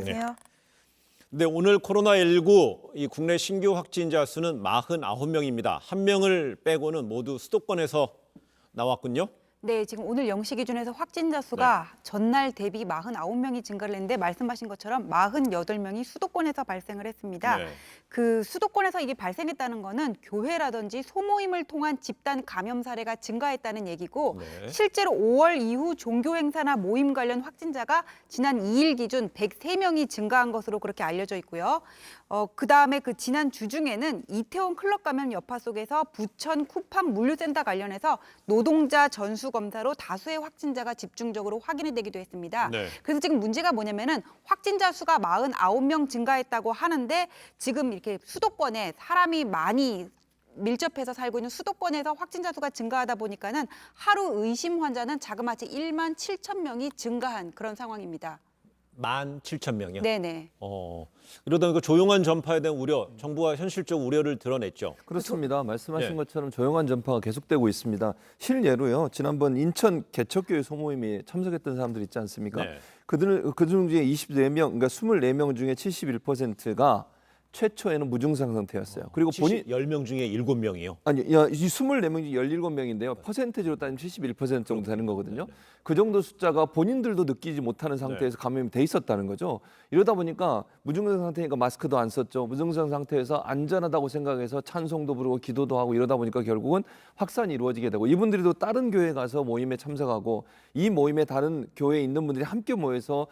안녕하세요. 네, 오늘 코로나19 이 국내 신규 확진자 수는 49명입니다. 한 명을 빼고는 모두 수도권에서 나왔군요. 네, 지금 오늘 0시 기준에서 확진자 수가 전날 대비 49명이 증가를 했는데 말씀하신 것처럼 48명이 수도권에서 발생을 했습니다. 네. 그 수도권에서 이게 발생했다는 거는 교회라든지 소모임을 통한 집단 감염 사례가 증가했다는 얘기고 네. 실제로 5월 이후 종교 행사나 모임 관련 확진자가 지난 2일 기준 103명이 증가한 것으로 그렇게 알려져 있고요. 그다음에 그 지난 주중에는 이태원 클럽 감염 여파 속에서 부천 쿠팡 물류센터 관련해서 노동자 전수 검사로 다수의 확진자가 집중적으로 확인이 되기도 했습니다. 네. 그래서 지금 문제가 뭐냐면은 확진자 수가 49명 증가했다고 하는데 지금 이렇게 수도권에 사람이 많이 밀접해서 살고 있는 수도권에서 확진자 수가 증가하다 보니까는 하루 의심 환자는 자그마치 1만 7천 명이 증가한 그런 상황입니다. 17,000명이요? 네네. 이러다 보니까 조용한 전파에 대한 우려, 정부가 현실적 우려를 드러냈죠. 그렇습니다. 말씀하신 네. 것처럼 조용한 전파가 계속되고 있습니다. 실례로요. 지난번 인천 개척교회 소모임에 참석했던 사람들 있지 않습니까? 네. 그중 중에 24명, 그러니까 24명 중에 71%가 최초에는 무증상 상태였어요. 그리고 본인 10명 중에 7명이요. 아니, 이 24명 중 17명인데요. 퍼센테이지로 따지면 71% 정도 되는 거거든요. 그 정도 숫자가 본인들도 느끼지 못하는 상태에서 감염이 돼 있었다는 거죠. 이러다 보니까 무증상 상태니까 마스크도 안 썼죠. 무증상 상태에서 안전하다고 생각해서 찬송도 부르고 기도도 하고 이러다 보니까 결국은 확산이 이루어지게 되고 이분들이 또 다른 교회에 가서 모임에 참석하고 이 모임에 다른 교회에 있는 분들이 함께 모여서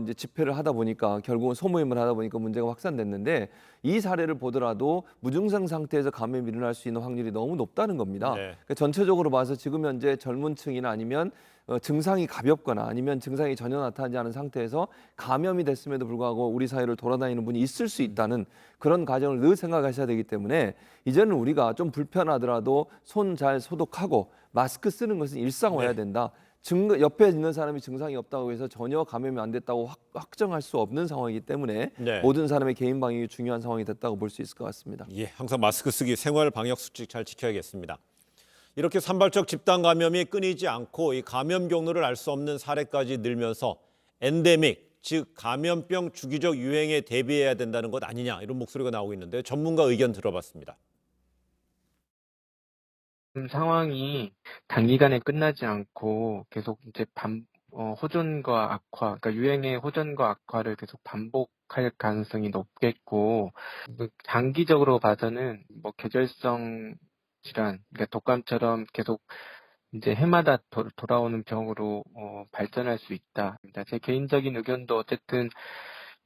이제 집회를 하다 보니까 결국은 소모임을 하다 보니까 문제가 확산됐는데 이 사례를 보더라도 무증상 상태에서 감염이 일어날 수 있는 확률이 너무 높다는 겁니다. 네. 그러니까 전체적으로 봐서 지금 현재 젊은 층이나 아니면 증상이 가볍거나 아니면 증상이 전혀 나타나지 않은 상태에서 감염이 됐음에도 불구하고 우리 사회를 돌아다니는 분이 있을 수 있다는 그런 가정을 늘 생각하셔야 되기 때문에 이제는 우리가 좀 불편하더라도 손 잘 소독하고 마스크 쓰는 것은 일상화해야 된다. 옆에 있는 사람이 증상이 없다고 해서 전혀 감염이 안 됐다고 확정할 수 없는 상황이기 때문에 네. 모든 사람의 개인 방역이 중요한 상황이 됐다고 볼 수 있을 것 같습니다. 예, 항상 마스크 쓰기, 생활 방역 수칙 잘 지켜야겠습니다. 이렇게 산발적 집단 감염이 끊이지 않고 이 감염 경로를 알 수 없는 사례까지 늘면서 엔데믹, 즉 감염병 주기적 유행에 대비해야 된다는 것 아니냐 이런 목소리가 나오고 있는데 전문가 의견 들어봤습니다. 상황이 단기간에 끝나지 않고 계속 이제 호전과 악화, 그러니까 유행의 호전과 악화를 계속 반복할 가능성이 높겠고, 장기적으로 봐서는 계절성 질환, 그러니까 독감처럼 계속 이제 해마다 돌아오는 병으로 발전할 수 있다. 제 개인적인 의견도 어쨌든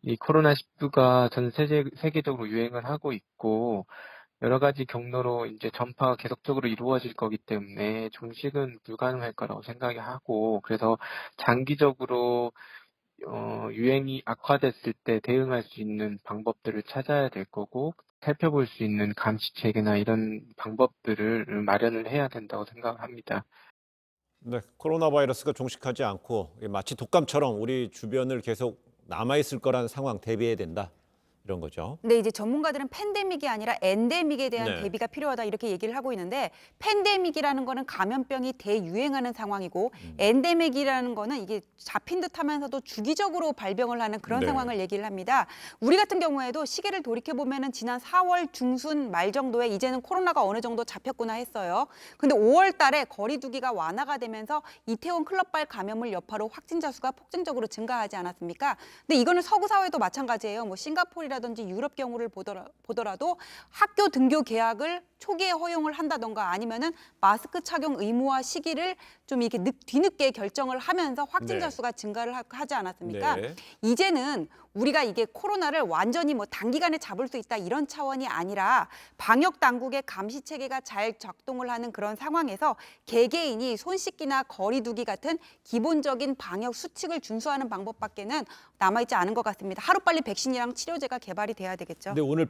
이 코로나19가 전 세계적으로 유행을 하고 있고, 여러 가지 경로로 이제 전파가 계속적으로 이루어질 거기 때문에 종식은 불가능할 거라고 생각하고, 그래서 장기적으로 유행이 악화됐을 때 대응할 수 있는 방법들을 찾아야 될 거고, 살펴볼 수 있는 감시 체계나 이런 방법들을 마련을 해야 된다고 생각합니다. 네, 코로나 바이러스가 종식하지 않고 마치 독감처럼 우리 주변을 계속 남아있을 거라는 상황 대비해야 된다. 이런 거죠. 근데 이제 전문가들은 팬데믹이 아니라 엔데믹에 대한 네. 대비가 필요하다 이렇게 얘기를 하고 있는데 팬데믹이라는 거는 감염병이 대유행하는 상황이고 엔데믹이라는 거는 이게 잡힌 듯 하면서도 주기적으로 발병을 하는 그런 네. 상황을 얘기를 합니다. 우리 같은 경우에도 시계를 돌이켜 보면은 지난 4월 중순 말 정도에 이제는 코로나가 어느 정도 잡혔구나 했어요. 근데 5월 달에 거리 두기가 완화가 되면서 이태원 클럽발 감염을 여파로 확진자 수가 폭증적으로 증가하지 않았습니까? 근데 이거는 서구 사회도 마찬가지예요. 뭐 싱가포르 라든지 유럽 경우를 보더라도 학교 등교 개학을 초기에 허용을 한다던가 아니면은 마스크 착용 의무화 시기를 좀 이렇게 뒤늦게 결정을 하면서 확진자 네. 수가 증가를 하지 않았습니까? 네. 이제는 우리가 이게 코로나를 완전히 뭐 단기간에 잡을 수 있다 이런 차원이 아니라 방역 당국의 감시 체계가 잘 작동을 하는 그런 상황에서 개개인이 손 씻기나 거리 두기 같은 기본적인 방역 수칙을 준수하는 방법밖에는 남아있지 않은 것 같습니다. 하루빨리 백신이랑 치료제가 개발이 돼야 되겠죠. 근데 오늘